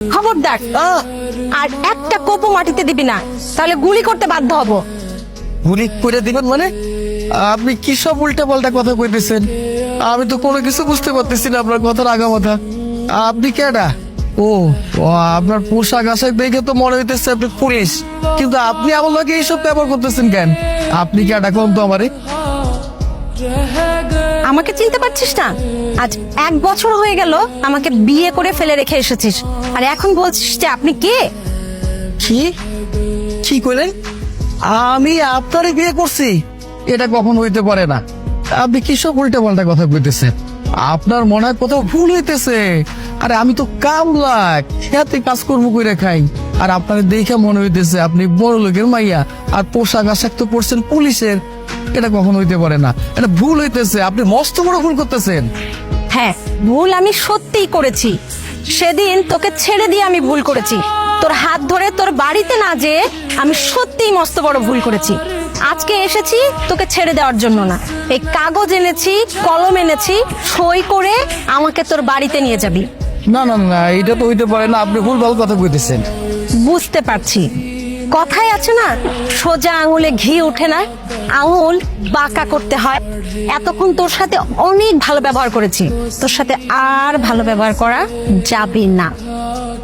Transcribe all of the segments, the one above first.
খবরদার আর একটা কোপও মাটিতে দিবি না, তাহলে গুলি করতে বাধ্য হব। গুলি করে দিবেন মানে? আপনি কি সব উল্টা পাল্টা কথা কইতেছেন? আমি তো কোনো কিছু বুঝতে পারতেছি না আপনার কথার আগামাথা। আপনি কেডা? ও ও, আপনার পোশাক আশাক দেখে তো মনে হইতেছে আপনি পুলিশ, কিন্তু আপনি আমার লোকে এইসব ব্যবহার করতেছেন কেন? আপনি কেডা কোন তো আমারে? আমাকে চিনতে পারছিস না? আজ 1 বছর হয়ে গেল আমাকে বিয়ে করে ফেলে রেখে এসেছিস, আর এখন বলছিস যে আপনি কে? কি কি কইলেন? আমি আপনারে বিয়ে করছি? এটা কখন হইতে পারে না। আপনি কি সব উল্টা পাল্টা কথা কইতেছেন? আপনার মনে হয় কোথাও ভুল হইতেছে। আরে আমি তো কামলা, খেতে কাজকর্ম করে খাই, আর আপনার দেখে মনে হইতেছে আপনি বড় লোকের মাইয়া, আর পোশাক আশাক তো পরছেন পুলিশের। এটা কখন হইতে পারে না, এটা ভুল হইতেছে। আপনি মস্ত বড় ভুল করতেছেন। হ্যাঁ, ভুল আমি সত্যিই করেছি। সেদিন তোকে ছেড়ে দিয়ে আমি ভুল করেছি, তোর হাত ধরে তোর বাড়িতে না যেয়ে আমি সত্যিই মস্ত বড় ভুল করেছি। আজকে এসেছি তোকে ছেড়ে দেওয়ার জন্য না, এই কাগজ এনেছি, কলম এনেছি, সই করে আমাকে তোর বাড়িতে নিয়ে যাবি। না না না, এটা তো হইতে পারে না। আপনি ভুল ভাল কথা কইতেছেন। বুঝতে পারছি, কথাই আছে না, সোজা আঙুলে ঘি ওঠে না, আঙুল বাঁকা করতে হয়। এতক্ষণ তোর সাথে অনেক ভালো ব্যবহার করেছি, তোর সাথে আর ভালো ব্যবহার করা যাবে না।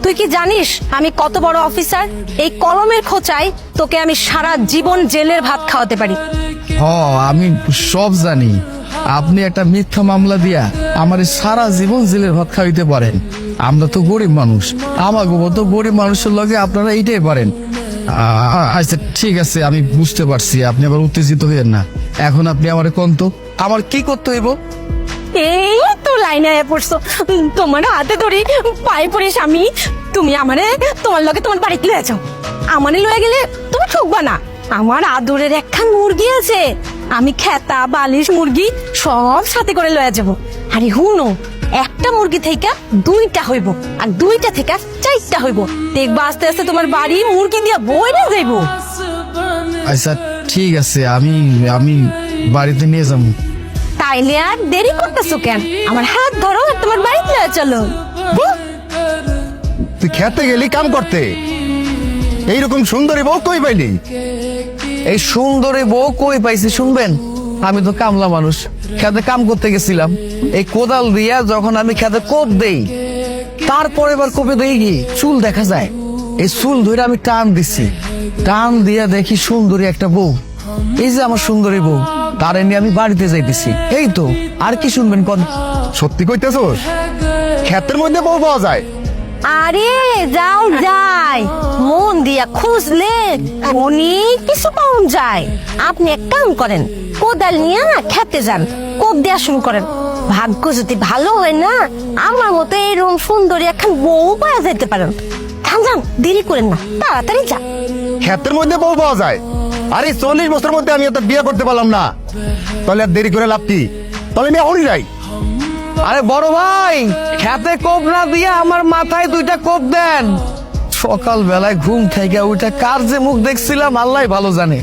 তুই কি জানিস আমি কত বড় অফিসার? এই কলমের খোঁচায় তোকে আমি সারা জীবন জেলের ভাত খাওয়াতে পারি। আমি সব জানি। আপনি একটা মিথ্যা মামলা দিয়া আমার সারা জীবন জেলের ভাত খাওয়াইতে পারেন। আমরা তো গরিব মানুষ, আমাকে মতো গরিব মানুষের লগে আপনারা এইটাই পারেন। আচ্ছা ঠিক আছে, আমি বুঝতে পারছি। আপনি আবার উত্তেজিত হইেন না। এখন আপনি আমার কোন তো আমার কি করতে হইব? এই তো লাইনে আয়া পড়ছো, তোমার হাতে ধরি পায়ে পড়িস আমি। তুমি আমারে তোমার লগে তোমার বাড়িতে লয়ে যাও। আমারে লয়ে গেলে তুমি ঠকবা না। আমার আদরের একখান মুরগি আছে, আমি খেতা বালিশ মুরগি সব সাথে করে লয়ে যাব। আরে হুনো, একটা মুরগি থেকে 2টা হইব, আর 2টা থেকে 4টা হইব। দেখবা আস্তে আস্তে তোমার বাড়ি মুরগি দিয়া বইরা যাইব। আচ্ছা ঠিক আছে, আমি আমি বাড়িতে নিয়ে যাবো। তাইলে আর দেরি করতেছো কেন? আমার হাত ধরো আর তোমার বাড়িতে লয়ে চলো। তুই খেতে গেলি কাম করতে, এইরকম সুন্দরী বউ কই পাইলি? এই সুন্দরী বউ কই পাইছি শুনবেন? আমি তো কামলা মানুষ, খেতে কাম করতে গেছিলাম। এই কোদাল দিয়া যখন আমি খেতে কোপ দেই, তারপরে এবার কোপে দেই কি চুল দেখা যায়। এই চুল ধরে আমি টান দিছি, টান দিয়া দেখি সুন্দরী একটা বউ। এই যে আমার সুন্দরী বউ, তার নিয়ে আমি বাড়িতে যাইতেছি। এই তো, আর কি শুনবেন কোন? সত্যি কইতেছোস? ক্ষেতের মধ্যে বউ পাওয়া যায়? আরে যাও যায়, মন দিয়া খুঁজলে অনেক কিছু পাওয়া যায়। আপনি এক কাম করেন, কোদাল নিয়ে খেতে যান, কোপ দেওয়া শুরু করেন। ভাগ্য যদি ভালো হয় না, আমার মতো এরকম সুন্দরী এখন বউ পাওয়া যেতে পারেন। যান যান, দেরি করেন না, তাড়াতাড়ি যান। ক্ষেতের মধ্যে বউ পাওয়া যায়? আরে 40 বছরের মধ্যে আমি এত বিয়ে করতে পারলাম না, তাহলে আর দেরি করে লাভ কি? তাহলে আমি এখনই যাই। আরে বড় ভাই, খেতে কোপ না দিয়ে আমার মাথায় 2টা কোপ দেন। সকাল বেলায় ঘুম থেকে উঠে কার যে মুখ দেখছিলাম আল্লাহ ভালো জানে।